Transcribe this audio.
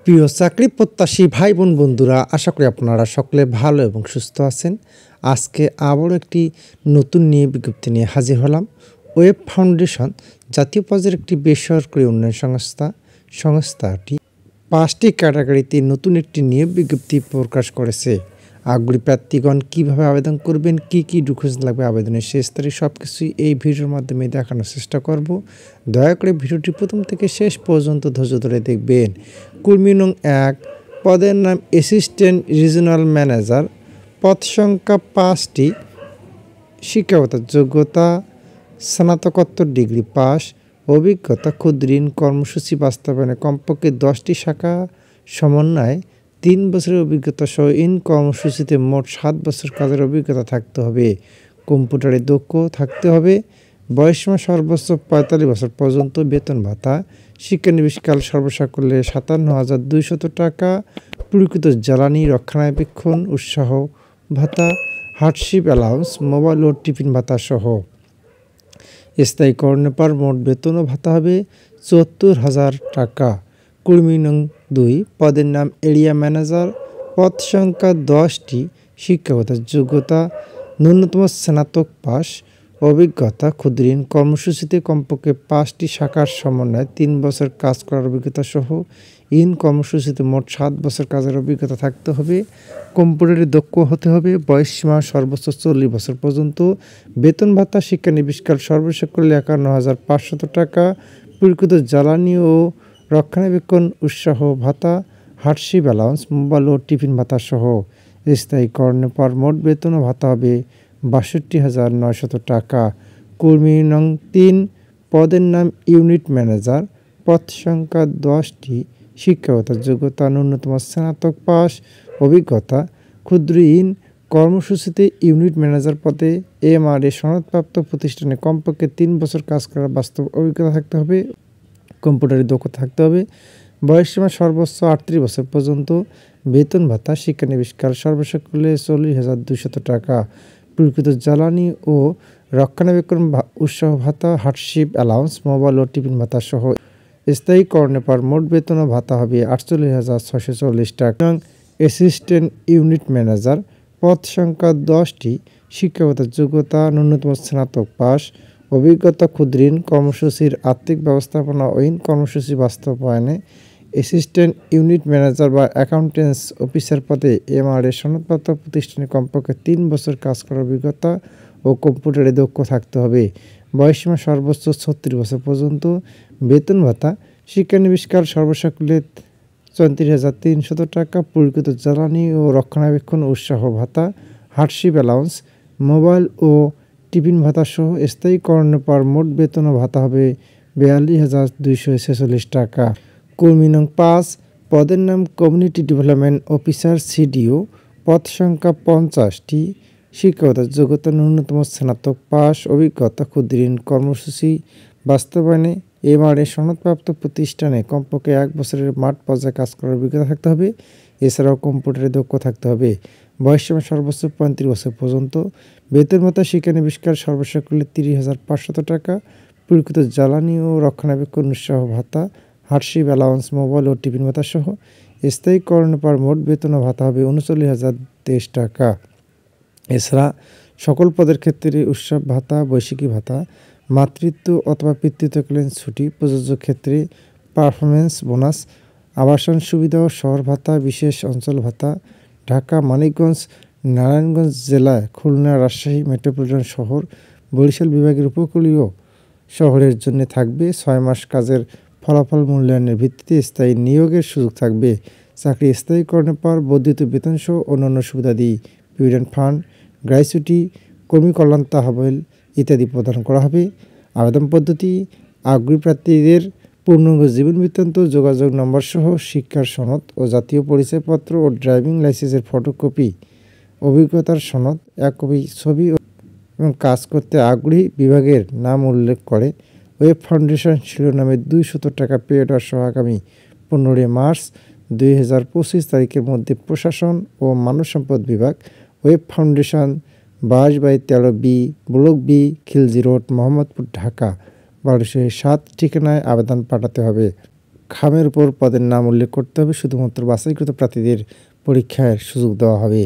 প্রিয় চাকরি প্রত্যাশী ভাই বোন বন্ধুরা, আশা করি আপনারা সকলে ভালো এবং সুস্থ আছেন। আজকে আবারও একটি নতুন নিয়োগ বিজ্ঞপ্তি নিয়ে হাজির হলাম। ওয়েব ফাউন্ডেশন জাতীয় পর্যায়ের একটি বেসরকারি উন্নয়ন সংস্থাটি 5টি ক্যাটাগরিতে নতুন একটি নিয়োগ বিজ্ঞপ্তি প্রকাশ করেছে। আগ্রহী প্রার্থীগণ কীভাবে আবেদন করবেন, কী কী ডকুমেন্টস লাগবে, আবেদনের শেষ তারিখ, সব কিছুই এই ভিডিওর মাধ্যমে দেখানোর চেষ্টা করব। দয়া করে ভিডিওটি প্রথম থেকে শেষ পর্যন্ত ধৈর্য ধরে দেখবেন। কর্মী নং 1, পদের নাম অ্যাসিস্ট্যান্ট রিজিওনাল ম্যানেজার, পদ সংখ্যা 5টি, শিক্ষাগত যোগ্যতা স্নাতকোত্তর ডিগ্রি পাস, অভিজ্ঞতা ক্ষুদ্র ঋণ কর্মসূচি বাস্তবায়নে কমপক্ষে 10টি শাখা সমন্বয়ে 3 বছরের অভিজ্ঞতা সহ ইন কর্মসূচিতে মোট 7 বছর কাজের অভিজ্ঞতা থাকতে হবে। কম্পিউটারে দক্ষ থাকতে হবে। বয়সসীমা সর্বোচ্চ 45 বছর পর্যন্ত। বেতন ভাতা শিক্ষানবিশকাল সর্বসাকুল্যে 57,200 টাকা। প্রকৃত জ্বালানি রক্ষণাবেক্ষণ উৎসাহ ভাতা, হার্ডশিপ অ্যালাউন্স, মোবাইল ও টিফিন ভাতা সহ। স্থায়ীকরণের পর মোট বেতন ও ভাতা হবে 74,000 টাকা। কর্মী নং 2, পদের নাম এরিয়া ম্যানেজার, পদ সংখ্যা 10টি, শিক্ষাগত যোগ্যতা ন্যূনতম স্নাতক পাস, অভিজ্ঞতা ক্ষুদ্র ঋণ কর্মসূচিতে কমপক্ষে 5টি শাখার সমন্বয়ে 3 বছর কাজ করার অভিজ্ঞতা সহ ইন কর্মসূচিতে মোট 7 বছর কাজের অভিজ্ঞতা থাকতে হবে। কম্পিউটারে দক্ষ হতে হবে। বয়সসীমা সর্বোচ্চ 40 বছর পর্যন্ত। বেতন ভাতা শিক্ষানবিশকাল সর্বসাকুল্যে 51,500 টাকা। প্রকৃত জ্বালানি ও রক্ষণাবেক্ষণ উৎসাহ ভাতা, হার্ডশিপ অ্যালাউন্স, মোবাইল ও টিফিন ভাতা সহ। স্থায়ীকরণের পর মোট বেতন ও ভাতা হবে 62,900 টাকা। কর্মী নং 3, পদের নাম ইউনিট ম্যানেজার, পদ সংখ্যা 10টি, শিক্ষাগত যোগ্যতা ন্যূনতম স্নাতক পাস, অভিজ্ঞতা ক্ষুদ্র ঋণ কর্মসূচিতে ইউনিট ম্যানেজার পদে MRA সনদপ্রাপ্ত প্রতিষ্ঠানে কমপক্ষে 3 বছর কাজ করার বাস্তব অভিজ্ঞতা থাকতে হবে। কম্পিউটারে দক্ষ থাকতে হবে। বয়সসীমা সর্বোচ্চ 38 বছর পর্যন্ত। বেতন ভাতা শিক্ষানবিশকাল সর্বসাকুল্যে 40,200 টাকা। প্রকৃত জ্বালানি ও রক্ষণাবেক্ষণ উৎসাহ ভাতা, হার্ডশিপ অ্যালাউন্স, মোবাইল ও টিফিন ভাতা সহ। স্থায়ীকরণের পর মোট বেতন ও ভাতা হবে 48,640 টাকা। অ্যাসিস্ট্যান্ট ইউনিট ম্যানেজার, পদ সংখ্যা 10টি, শিক্ষাগত যোগ্যতা ন্যূনতম স্নাতক পাস, অভিজ্ঞতা ক্ষুদ্র ঋণ কর্মসূচির আর্থিক ব্যবস্থাপনা ও ঋণ কর্মসূচি বাস্তবায়নে। অ্যাসিস্ট্যান্ট ইউনিট ম্যানেজার বা অ্যাকাউন্টেন্স অফিসার পদে MRA সনদপ্রাপ্ত প্রতিষ্ঠানে কমপক্ষে 3 বছর কাজ করার অভিজ্ঞতা ও কম্পিউটারে দক্ষ থাকতে হবে। বয়সসীমা সর্বোচ্চ 36 বছর পর্যন্ত। বেতন ভাতা শিক্ষানবিশকাল সর্বসাকুল্যে 34,300 টাকা। প্রকৃত জ্বালানি ও রক্ষণাবেক্ষণ উৎসাহ ভাতা, হার্ডশিপ অ্যালাউন্স, মোবাইল ও টিফিন ভাতা সহ। স্থায়ীকরণের পর মোট বেতন ও ভাতা হবে 42,246 টাকা। কর্মী নং 5, পদের নাম কমিউনিটি ডেভেলপমেন্ট অফিসার CDO, পদ সংখ্যা 50টি, শিক্ষাগত যোগ্যতা ন্যূনতম স্নাতক পাস, অভিজ্ঞতা ক্ষুদ্র ঋণ কর্মসূচি বাস্তবায়নে MRA সনদপ্রাপ্ত প্রতিষ্ঠানে কমপক্ষে 1 বছরের মাঠ পর্যায়ে কাজ করার অভিজ্ঞতা থাকতে হবে। এছাড়াও কম্পিউটারে দক্ষ থাকতে হবে। বয়সসীমা সর্বোচ্চ 35 বছর পর্যন্ত। বেতন ভাতা শিক্ষানবিশকাল সর্বসাকুল্যে 30,500 টাকা। প্রকৃত জ্বালানি ও রক্ষণাবেক্ষণ উৎসাহ ভাতা, হার্ডশিপ অ্যালাউন্স, মোবাইল ও টিফিন ভাতা সহ। স্থায়ীকরণের পর মোট বেতন ও ভাতা হবে 39,023 টাকা। এছাড়া সকল পদের ক্ষেত্রে উৎসব ভাতা, বৈশাখী ভাতা, মাতৃত্ব অথবা পিতৃত্বকালীন ছুটি প্রযোজ্য ক্ষেত্রে পারফরমেন্স বোনাস, আবাসন সুবিধা ও শহর ভাতা, বিশেষ অঞ্চল ভাতা ঢাকা, মানিকগঞ্জ, নারায়ণগঞ্জ জেলা, খুলনা, রাজশাহী মেট্রোপলিটন শহর, বরিশাল বিভাগের উপকূলীয় শহরের জন্য থাকবে। 6 মাস কাজের ফলাফল মূল্যায়নের ভিত্তিতে স্থায়ী নিয়োগের সুযোগ থাকবে। চাকরি স্থায়ীকরণের পর বর্ধিত বেতনসহ অন্যান্য সুবিধাদি, প্রভিডেন্ট ফান্ড, গ্র্যাচুইটি, কর্মী কল্যাণ তহবিল ইত্যাদি প্রদান করা হবে। আবেদন পদ্ধতি: আগ্রহী প্রার্থীদের পূর্ণাঙ্গ জীবন বৃত্তান্ত, যোগাযোগ নম্বর সহ শিক্ষার সনদ ও জাতীয় পরিচয়পত্র ও ড্রাইভিং লাইসেন্সের ফটোকপি, অভিজ্ঞতার সনদ, 1 কপি ছবি এবং কাজ করতে আগ্রহী বিভাগের নাম উল্লেখ করে ওয়েব ফাউন্ডেশন শিরোনামে 200 টাকা পে অর্ডার সহ আগামী 15 মার্চ 2025 তারিখের মধ্যে প্রশাসন ও মানব সম্পদ বিভাগ, web foundation, 22/13B, block B, Khilji road, Mohammadpur, Dhaka 1207 ঠিকানায় আবেদন পাঠাতে হবে। খামের উপর পদের নাম উল্লেখ করতে হবে। শুধুমাত্র বাছাইকৃত প্রার্থীদের পরীক্ষার সুযোগ দেওয়া হবে।